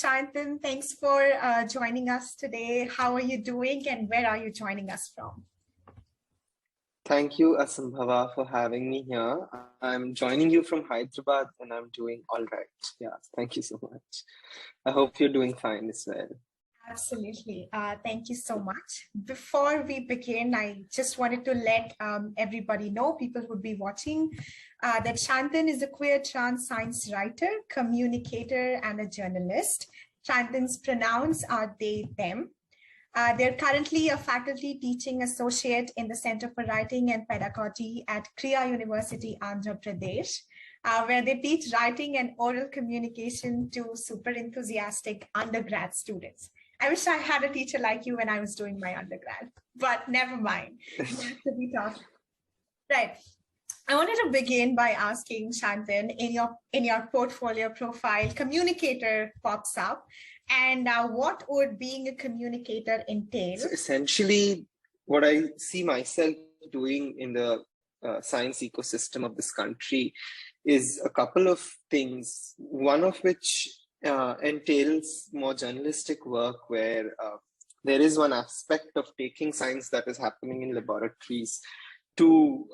Sayantan. Thanks for joining us today. How are you doing and where are you joining us from? Thank you, Samvaad, for having me here. I'm joining you from Hyderabad and I'm doing all right. Yeah, thank you so much. I hope you're doing fine as well. Absolutely. Thank you so much. Before we begin, I just wanted to let everybody know, people who would be watching, that Sayantan is a queer trans science writer, communicator, and a journalist. Sayantan's pronouns are they, them. They're currently a faculty teaching associate in the Center for Writing and Pedagogy at Krea University, Andhra Pradhesh, where they teach writing and oral communication to super enthusiastic undergrad students. I wish I had a teacher like you when I was doing my undergrad, but never mind. To be taught. Right. I wanted to begin by asking Sayantan, in your portfolio profile, communicator pops up. And what would being a communicator entail? So essentially, what I see myself doing in the science ecosystem of this country is a couple of things, one of which entails more journalistic work where there is one aspect of taking science that is happening in laboratories to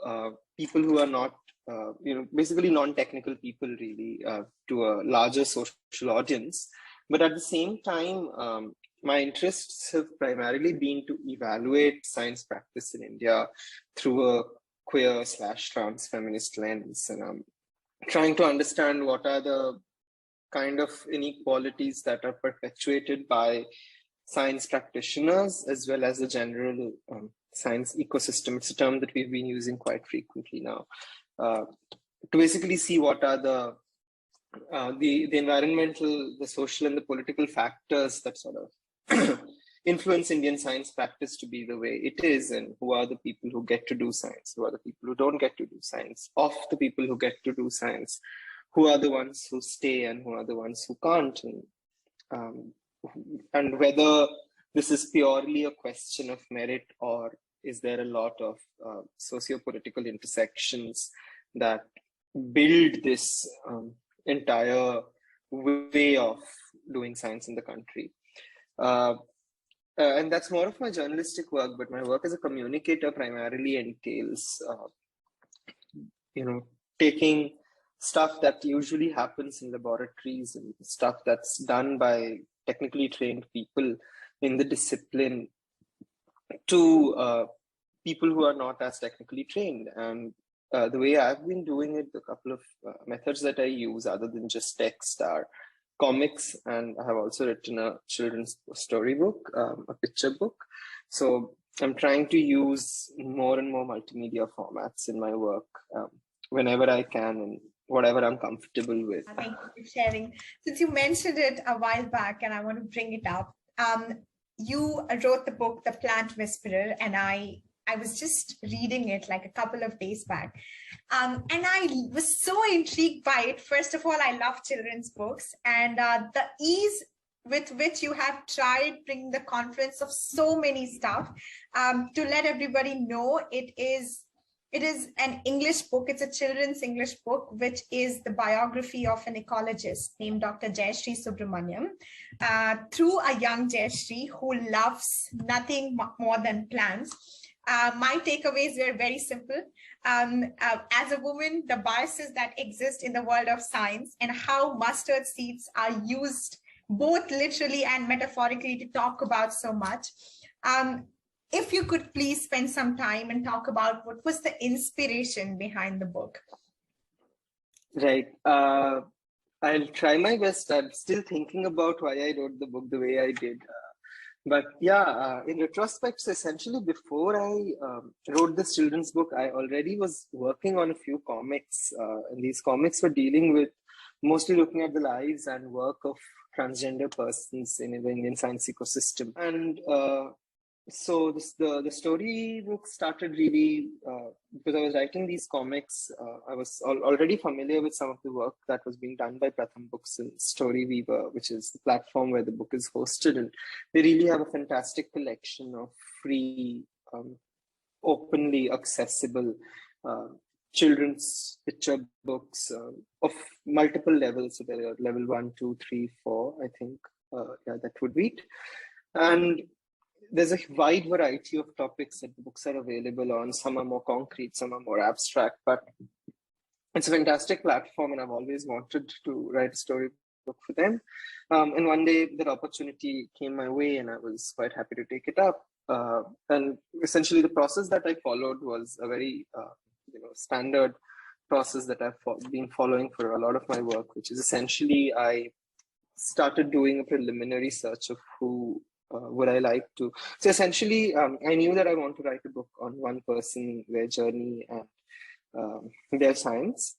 people who are not, basically non-technical people really, to a larger social audience. But at the same time, my interests have primarily been to evaluate science practice in India through a queer/trans feminist lens. And I'm trying to understand what are the kind of inequalities that are perpetuated by science practitioners as well as the general science ecosystem. It's a term that we've been using quite frequently now, to basically see what are the environmental, the social, and the political factors that sort of influence Indian science practice to be the way it is, and who are the people who get to do science, who are the people who don't get to do science, of the people who get to do science, who are the ones who stay and who are the ones who can't, and whether this is purely a question of merit or is there a lot of socio-political intersections that build this entire way of doing science in the country. And that's more of my journalistic work, but my work as a communicator primarily entails, taking stuff that usually happens in laboratories and stuff that's done by technically trained people in the discipline to people who are not as technically trained. And the way I've been doing it, the couple of methods that I use other than just text are comics, and I have also written a children's storybook, a picture book. So I'm trying to use more and more multimedia formats in my work whenever I can and whatever I'm comfortable with. Thank you for sharing. Since you mentioned it a while back, and I want to bring it up, you wrote the book, The Plant Whisperer, and I was just reading it like a couple of days back. And I was so intrigued by it. First of all, I love children's books, and the ease with which you have tried bringing the confluence of so many stuff to let everybody know it is an English book. It's a children's English book, which is the biography of an ecologist named Dr. Jayashree Subramaniam, through a young Jayashree who loves nothing more than plants. My takeaways were very simple. As a woman, the biases that exist in the world of science and how mustard seeds are used both literally and metaphorically to talk about so much. If you could please spend some time and talk about what was the inspiration behind the book. Right. I'll try my best. I'm still thinking about why I wrote the book the way I did. But yeah, in retrospect, so essentially before I wrote this children's book, I already was working on a few comics. And these comics were dealing with mostly looking at the lives and work of transgender persons in the Indian science ecosystem. And so the storybook started really because I was writing these comics. I was already familiar with some of the work that was being done by Pratham Books and Storyweaver, which is the platform where the book is hosted. And they really have a fantastic collection of free, openly accessible children's picture books of multiple levels. So there are level 1, 2, 3, 4, I think. that would read. And there's a wide variety of topics that the books are available on. Some are more concrete, some are more abstract, but it's a fantastic platform, and I've always wanted to write a storybook for them. And one day that opportunity came my way, and I was quite happy to take it up. And essentially, the process that I followed was a very standard process that I've been following for a lot of my work, which is essentially I started doing a preliminary search of who would I like to. So essentially, I knew that I want to write a book on one person, their journey, and their science.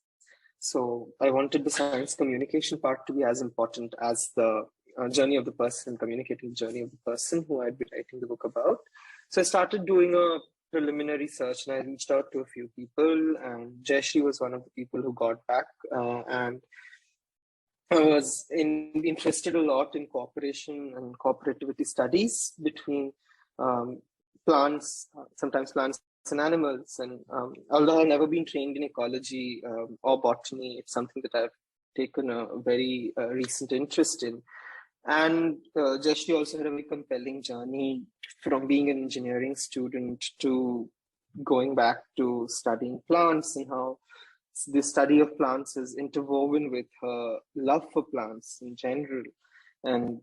So I wanted the science communication part to be as important as the journey of the person, communicating the journey of the person who I'd be writing the book about. So I started doing a preliminary search, and I reached out to a few people, and Jayashree was one of the people who got back, and I was interested a lot in cooperation and cooperativity studies between plants, sometimes plants and animals. And although I've never been trained in ecology or botany, it's something that I've taken a very recent interest in. And Jayashree also had a very compelling journey from being an engineering student to going back to studying plants, and how the study of plants is interwoven with her love for plants in general, and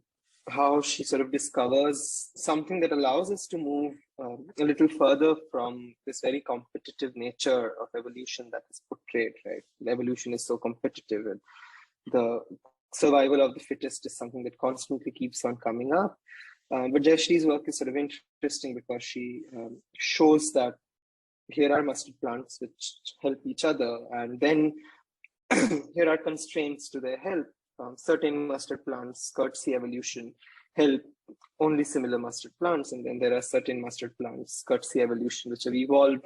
how she sort of discovers something that allows us to move a little further from this very competitive nature of evolution that is portrayed, right? The evolution is so competitive, and the survival of the fittest is something that constantly keeps on coming up. But Jayashree's work is sort of interesting because she shows that here are mustard plants which help each other, and then here are constraints to their help. Certain mustard plants, courtesy evolution, help only similar mustard plants, and then there are certain mustard plants, courtesy evolution, which have evolved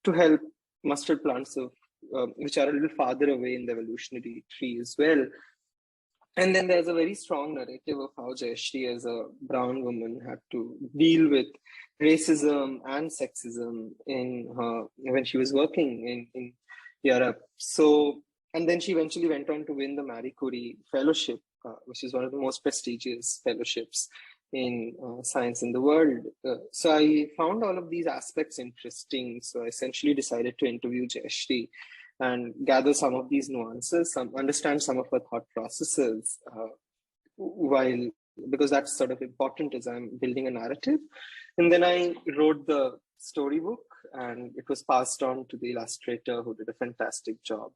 to help mustard plants of which are a little farther away in the evolutionary tree as well. And then there's a very strong narrative of how Jayashree, as a brown woman, had to deal with racism and sexism in her when she was working in Europe. So, and then she eventually went on to win the Marie Curie Fellowship, which is one of the most prestigious fellowships in science in the world. So I found all of these aspects interesting. So I essentially decided to interview Jayashree and gather some of these nuances, understand some of her thought processes, because that's sort of important as I'm building a narrative. And then I wrote the storybook, and it was passed on to the illustrator, who did a fantastic job,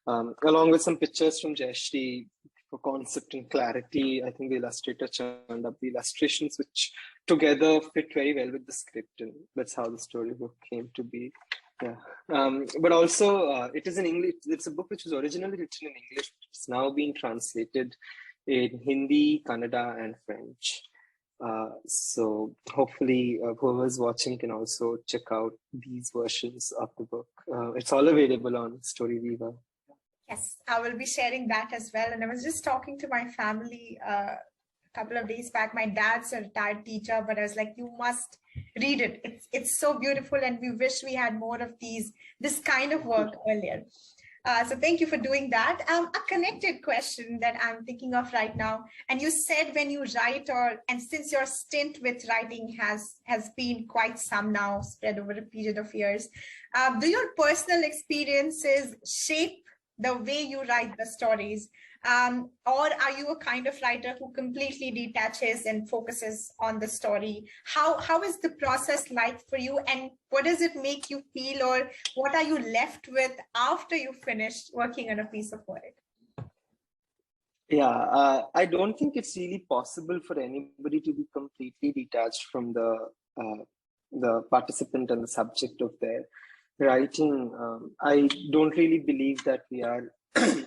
along with some pictures from Jayashree for concept and clarity. I think the illustrator churned up the illustrations, which together fit very well with the script, and that's how the storybook came to be. Yeah, but also it is in English. It's a book which was originally written in English. It's now being translated in Hindi, Kannada, and French. So hopefully whoever's watching can also check out these versions of the book. It's all available on Storyweaver. Yes, I will be sharing that as well. And I was just talking to my family a couple of days back. My dad's a retired teacher, but I was like, you must read it. It's so beautiful, and we wish we had more of this kind of work earlier. So thank you for doing that. A connected question that I'm thinking of right now, and you said when you write, and since your stint with writing has been quite some now, spread over a period of years, do your personal experiences shape the way you write the stories? Or are you a kind of writer who completely detaches and focuses on the story? How is the process like for you, and what does it make you feel, or what are you left with after you finish working on a piece of work? Yeah, I don't think it's really possible for anybody to be completely detached from the participant and the subject of their writing. I don't really believe that we are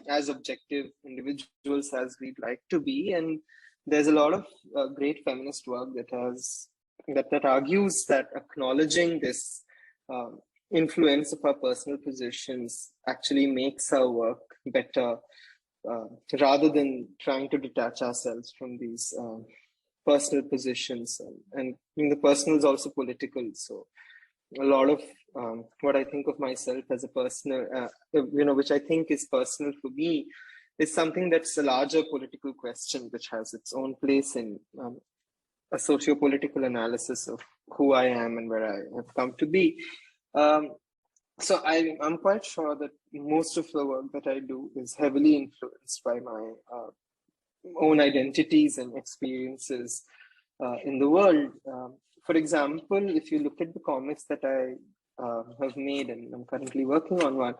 as objective individuals as we'd like to be, and there's a lot of great feminist work that argues that acknowledging this influence of our personal positions actually makes our work better, rather than trying to detach ourselves from these personal positions. And the personal is also political, so a lot of what I think of myself as a personal, which I think is personal for me, is something that's a larger political question, which has its own place in a socio-political analysis of who I am and where I have come to be. So I'm quite sure that most of the work that I do is heavily influenced by my own identities and experiences in the world. For example, if you look at the comics that I have made, and I'm currently working on one,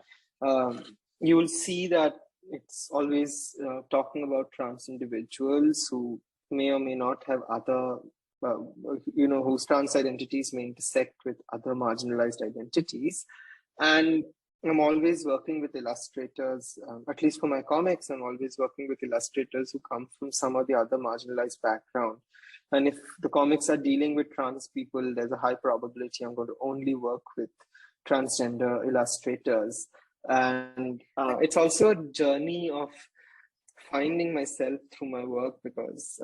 you will see that it's always talking about trans individuals who may or may not have other, whose trans identities may intersect with other marginalized identities. And I'm always working with illustrators, at least for my comics, I'm always working with illustrators who come from some of the other marginalized background. And if the comics are dealing with trans people, there's a high probability I'm going to only work with transgender illustrators. And it's also a journey of finding myself through my work, because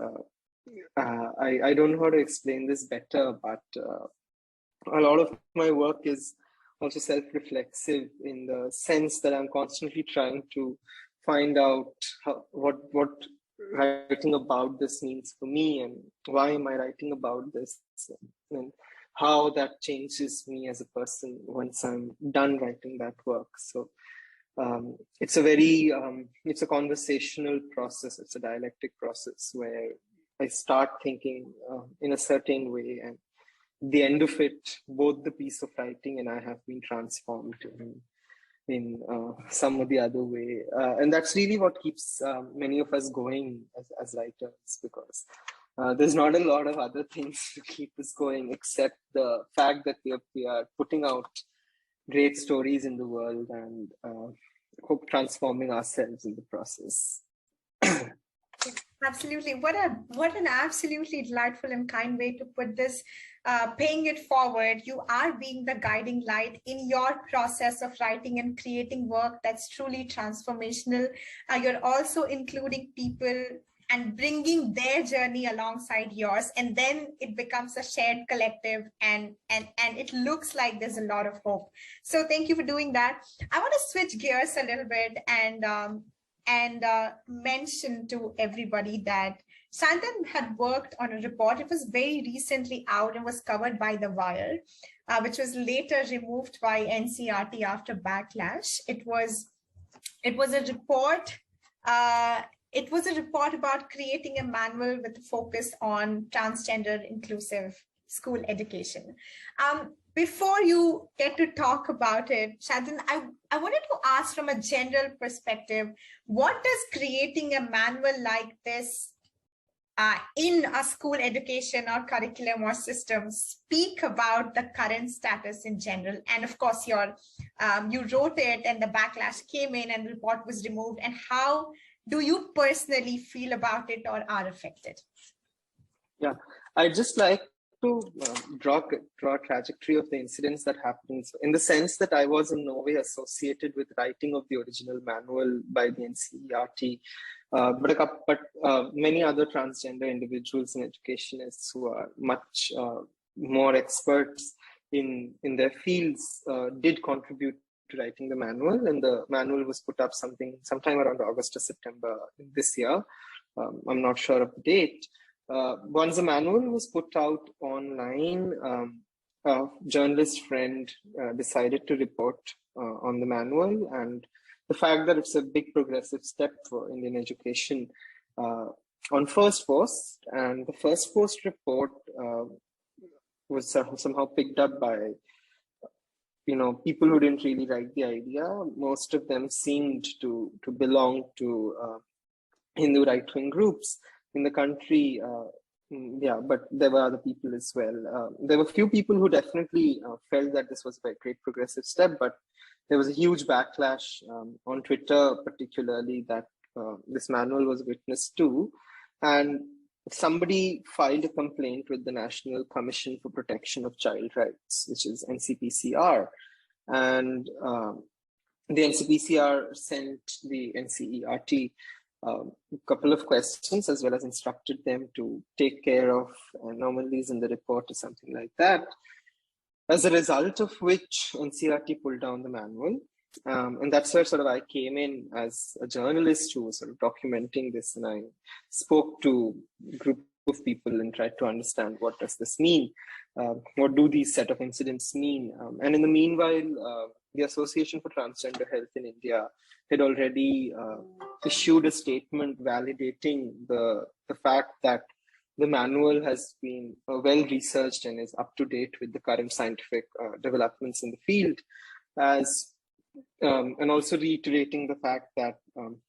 I don't know how to explain this better, but a lot of my work is also self-reflexive, in the sense that I'm constantly trying to find out what writing about this means for me, and why am I writing about this, and how that changes me as a person once I'm done writing that work. So it's a very, it's a conversational process, it's a dialectic process where I start thinking in a certain way, and the end of it, both the piece of writing and I have been transformed in some of the other way. And that's really what keeps many of us going as writers, because there's not a lot of other things to keep us going, except the fact that we are putting out great stories in the world, and hope transforming ourselves in the process. Absolutely. What an absolutely delightful and kind way to put this. Paying it forward, you are being the guiding light in your process of writing and creating work that's truly transformational. You're also including people and bringing their journey alongside yours, and then it becomes a shared collective, and it looks like there's a lot of hope. So thank you for doing that. I want to switch gears a little bit and mention to everybody that Sayantan had worked on a report. It was very recently out and was covered by The Wire, which was later removed by NCERT after backlash. It was a report. It was a report about creating a manual with a focus on transgender inclusive school education. Before you get to talk about it, Sayantan, I wanted to ask from a general perspective, what does creating a manual like this in a school education or curriculum or system speak about the current status in general? And of course, you wrote it and the backlash came in and the report was removed. And how do you personally feel about it or are affected? Yeah, I just like to draw a trajectory of the incidents that happened, in the sense that I was in no way associated with writing of the original manual by the NCERT, but many other transgender individuals and educationists who are much more experts in their fields did contribute to writing the manual, and the manual was put up sometime around August or September this year. I'm not sure of the date. Once the manual was put out online, a journalist friend decided to report on the manual, and the fact that it's a big progressive step for Indian education on first post, and the first post report was somehow picked up by people who didn't really like the idea. Most of them seemed to belong to Hindu right-wing groups in the country. Yeah, but there were other people as well. There were a few people who definitely felt that this was a great progressive step, but there was a huge backlash on Twitter, particularly, that this manual was witness to. And somebody filed a complaint with the National Commission for Protection of Child Rights, which is NCPCR. And the NCPCR sent the NCERT a couple of questions, as well as instructed them to take care of anomalies in the report or something like that. As a result of which, NCERT pulled down the manual. And that's where sort of I came in as a journalist who was sort of documenting this, and I spoke to a group of people and tried to understand what does this mean, what do these set of incidents mean. And in the meanwhile, the Association for Transgender Health in India had already issued a statement validating the fact that the manual has been well researched and is up to date with the current scientific developments in the field, and also reiterating the fact that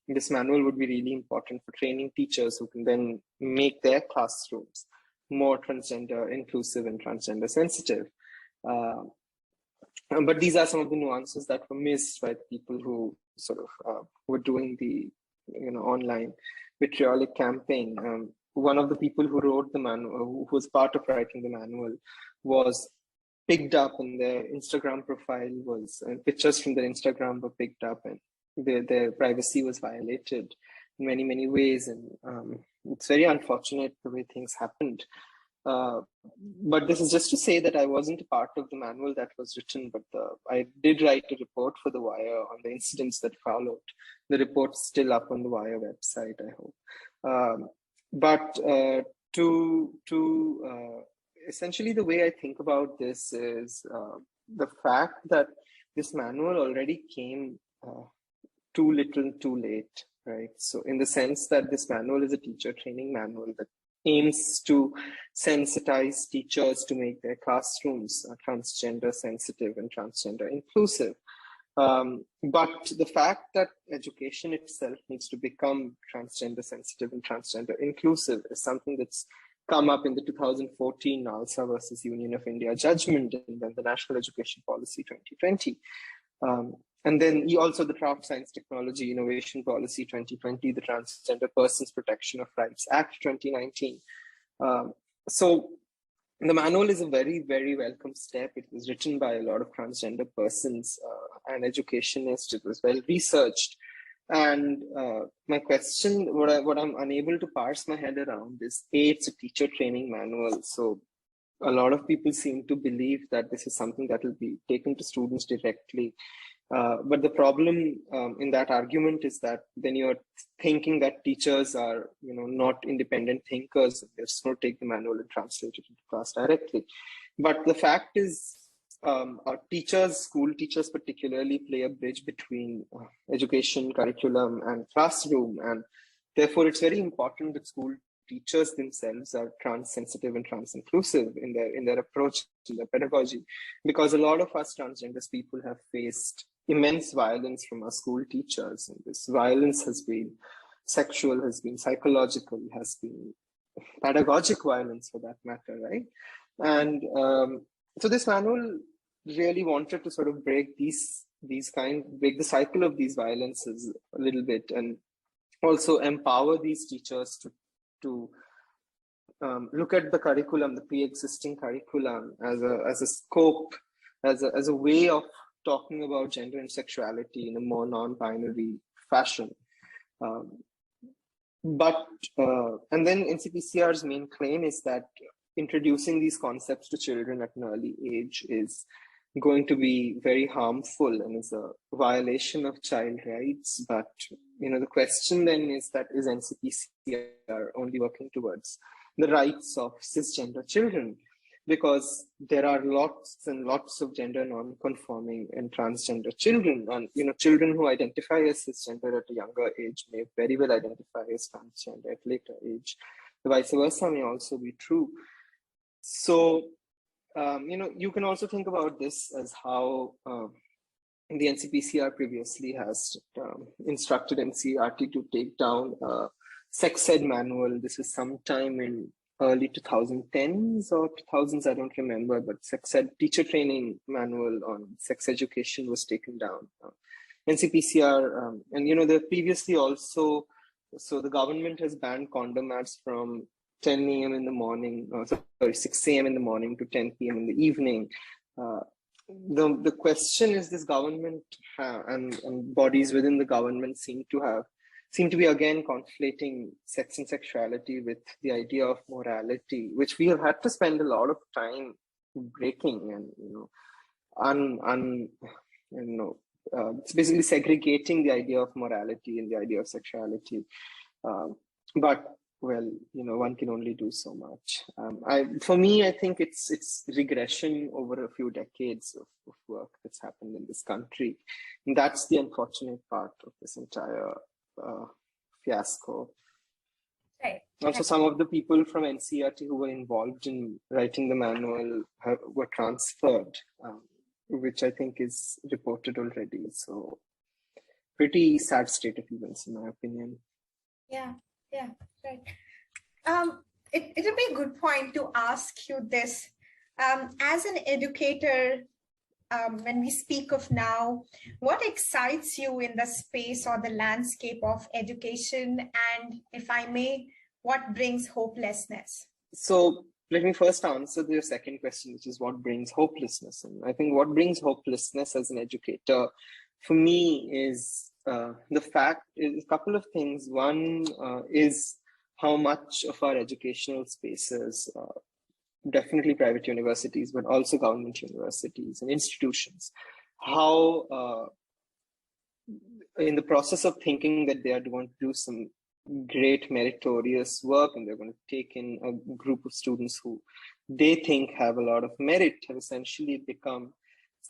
this manual would be really important for training teachers who can then make their classrooms more transgender inclusive and transgender sensitive. But these are some of the nuances that were missed by the people who sort of were doing the online vitriolic campaign. One of the people who wrote the manual, who was part of writing the manual, was picked up, and their Instagram profile was pictures from their Instagram were picked up, and their privacy was violated in many, many ways. And it's very unfortunate the way things happened. But this is just to say that I wasn't a part of the manual that was written, but I did write a report for The Wire on the incidents that followed. The report's still up on the Wire website, I hope. But essentially, the way I think about this is the fact that this manual already came too little, too late, right? So in the sense that this manual is a teacher training manual that aims to sensitize teachers to make their classrooms transgender sensitive and transgender inclusive. But the fact that education itself needs to become transgender sensitive and transgender inclusive is something that's come up in the 2014 NALSA versus Union of India judgment, and then the National Education Policy 2020. And then also the Draft Science Technology Innovation Policy 2020, the Transgender Persons Protection of Rights Act 2019. So the manual is a very, very welcome step. It was written by a lot of transgender persons and educationists. It was well researched. And my question, what I'm unable to parse my head around is, A, it's a teacher training manual. So a lot of people seem to believe that this is something that will be taken to students directly. But the problem in that argument is that then you're thinking that teachers are, not independent thinkers. They're just going to take the manual and translate it into class directly. But the fact is, our teachers, school teachers particularly, play a bridge between education, curriculum, and classroom. And therefore, it's very important that school teachers themselves are trans-sensitive and trans-inclusive in their approach to their pedagogy. Because a lot of us transgender people have faced immense violence from our school teachers. And this violence has been sexual, has been psychological, has been pedagogic violence for that matter, right? And so this manual really wanted to sort of break break the cycle of these violences a little bit, and also empower these teachers to look at the curriculum, the pre-existing curriculum, as a scope, as a way of talking about gender and sexuality in a more non-binary fashion. And then NCPCR's main claim is that introducing these concepts to children at an early age is going to be very harmful and is a violation of child rights. But the question then is that, is NCPCR only working towards the rights of cisgender children? Because there are lots and lots of gender non-conforming and transgender children, and children who identify as cisgender at a younger age may very well identify as transgender at a later age. The vice versa may also be true. So you can also think about this as how the NCPCR previously has instructed NCERT to take down a sex ed manual. This is sometime in early 2010s or 2000s, I don't remember, but sex ed teacher training manual on sex education was taken down. NCPCR, and they previously also, so the government has banned condom ads from 10 a.m. in the morning, 6 a.m. in the morning to 10 p.m. in the evening. The question is, this government and bodies within the government seem to be again conflating sex and sexuality with the idea of morality, which we have had to spend a lot of time breaking and it's basically segregating the idea of morality and the idea of sexuality. But well, one can only do so much. For me, I think it's regression over a few decades of work that's happened in this country. And that's the unfortunate part of this entire fiasco. Right. Also, some of the people from NCERT who were involved in writing the manual were transferred, which I think is reported already. So pretty sad state of events, in my opinion. Yeah, right. It'll be a good point to ask you this. As an educator, when we speak of now, what excites you in the space or the landscape of education? And if I may, what brings hopelessness? So let me first answer your second question, which is what brings hopelessness. And I think what brings hopelessness as an educator for me is the fact is a couple of things. One is how much of our educational spaces, definitely private universities, but also government universities and institutions, how in the process of thinking that they are going to do some great meritorious work and they're going to take in a group of students who they think have a lot of merit, have essentially become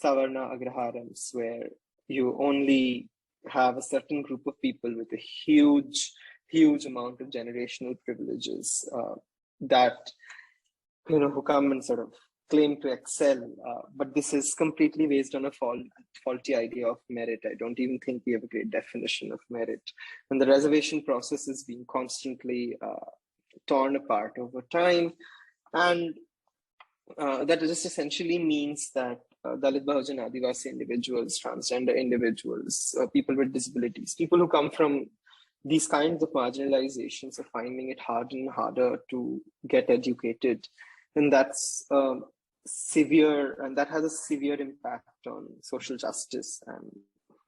Savarna Agraharams, where you only have a certain group of people with a huge amount of generational privileges that who come and sort of claim to excel, but this is completely based on a faulty idea of merit. I don't even think we have a great definition of merit, and the reservation process is being constantly torn apart over time, and that just essentially means that Dalit, Bahujan, Adivasi individuals, transgender individuals, people with disabilities, people who come from these kinds of marginalizations are finding it harder and harder to get educated. And that's severe, and that has a severe impact on social justice and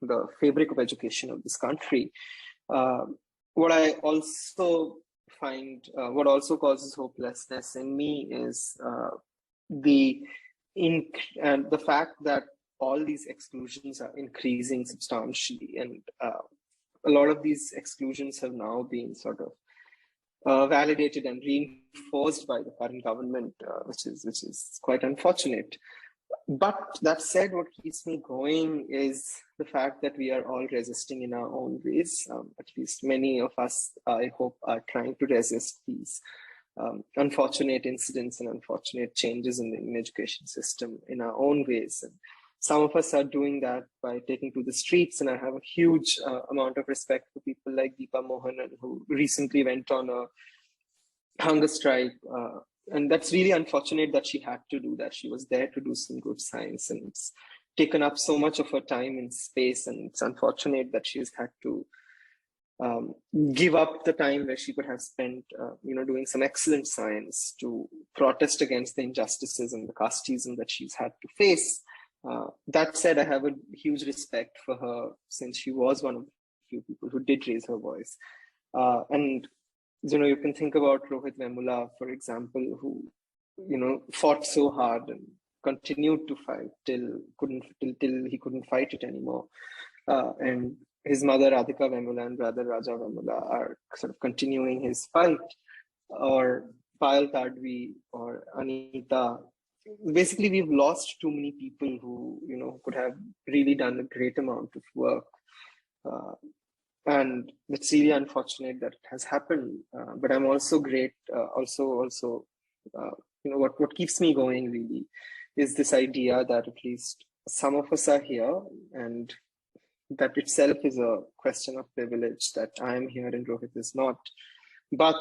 the fabric of education of this country. What I also find, what also causes hopelessness in me is the fact that all these exclusions are increasing substantially, and a lot of these exclusions have now been sort of validated and reinforced by the current government, which is quite unfortunate. But that said, what keeps me going is the fact that we are all resisting in our own ways. At least many of us, I hope, are trying to resist these unfortunate incidents and unfortunate changes in the education system in our own ways. And some of us are doing that by taking to the streets, and I have a huge amount of respect for people like Deepa Mohanan, who recently went on a hunger strike. And that's really unfortunate that she had to do that. She was there to do some good science, and it's taken up so much of her time and space, and it's unfortunate that she's had to give up the time where she could have spent, doing some excellent science to protest against the injustices and the casteism that she's had to face. That said, I have a huge respect for her, since she was one of the few people who did raise her voice. And you can think about Rohit Vemula, for example, who fought so hard and continued to fight till he couldn't fight it anymore. And his mother Radhika Vemula and brother Raja Vemula are sort of continuing his fight, or Payal Tadvi or Anita. Basically, we've lost too many people who could have really done a great amount of work, and it's really unfortunate that it has happened. But I'm also great. What keeps me going really is this idea that at least some of us are here, and that itself is a question of privilege, that I am here and Rohit is not. But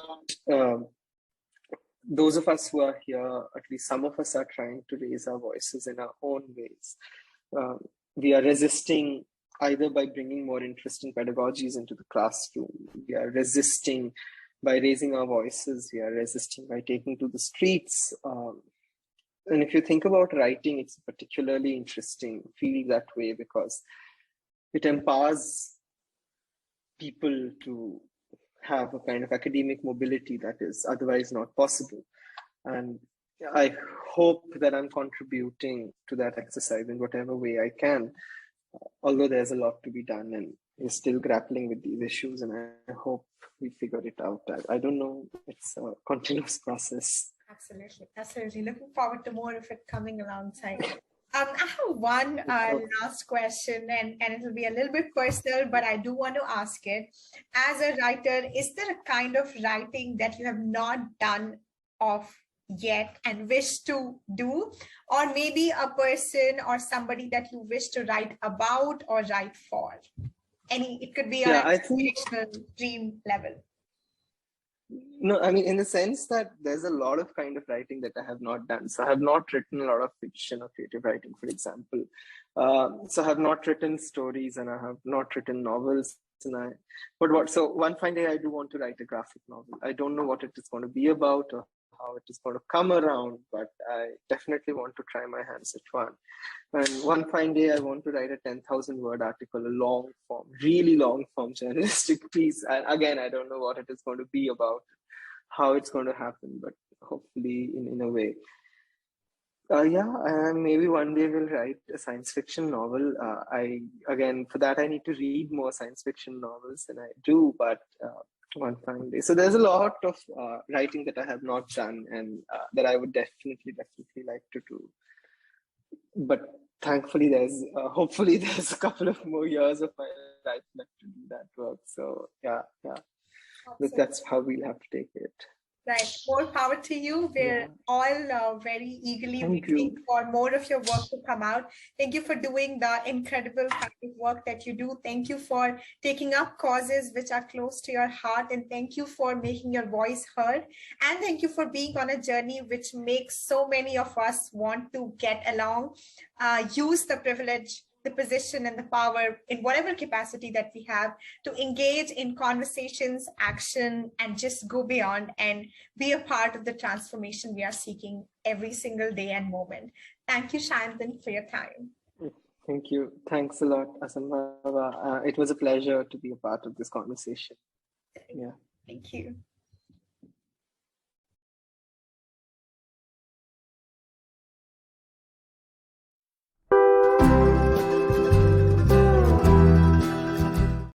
those of us who are here, at least some of us, are trying to raise our voices in our own ways. We are resisting either by bringing more interesting pedagogies into the classroom. We are resisting by raising our voices. We are resisting by taking to the streets. And if you think about writing, it's a particularly interesting field that way, because it empowers people to have a kind of academic mobility that is otherwise not possible. And I hope that I'm contributing to that exercise in whatever way I can. although there's a lot to be done, and we're still grappling with these issues, and I hope we figure it out. I don't know. It's a continuous process. Absolutely. Looking forward to more of it coming alongside. I have one last question, and it'll be a little bit personal, but I do want to ask it. As a writer, is there a kind of writing that you have not done of yet and wish to do? Or maybe a person or somebody that you wish to write about or write for? It could be an aspirational dream level. No, I mean, in the sense that there's a lot of kind of writing that I have not done. So I have not written a lot of fiction or creative writing, for example. So I have not written stories, and I have not written novels. So one fine day I do want to write a graphic novel. I don't know what it is going to be about or how it is going to come around, but I definitely want to try my hands at one. And one fine day I want to write a 10,000 word article, a long form, really long form journalistic piece. And again, I don't know what it is going to be about, how it's going to happen, but hopefully in a way. Maybe one day we'll write a science fiction novel. For that I need to read more science fiction novels than I do, but one fine day. So there's a lot of writing that I have not done, and that I would definitely like to do. But thankfully, hopefully there's a couple of more years of my life left to do that work. So that's how we'll have to take it. Right. More power to you. We're all very eagerly waiting for more of your work to come out. Thank you for doing the incredible kind of work that you do. Thank you for taking up causes which are close to your heart. And thank you for making your voice heard. And thank you for being on a journey which makes so many of us want to get along, use the privilege, the position, and the power in whatever capacity that we have to engage in conversations, action, and just go beyond and be a part of the transformation we are seeking every single day and moment. Thank you, Sayantan, for your time. Thank you. Thanks a lot, Samvaad. It was a pleasure to be a part of this conversation. Thank you.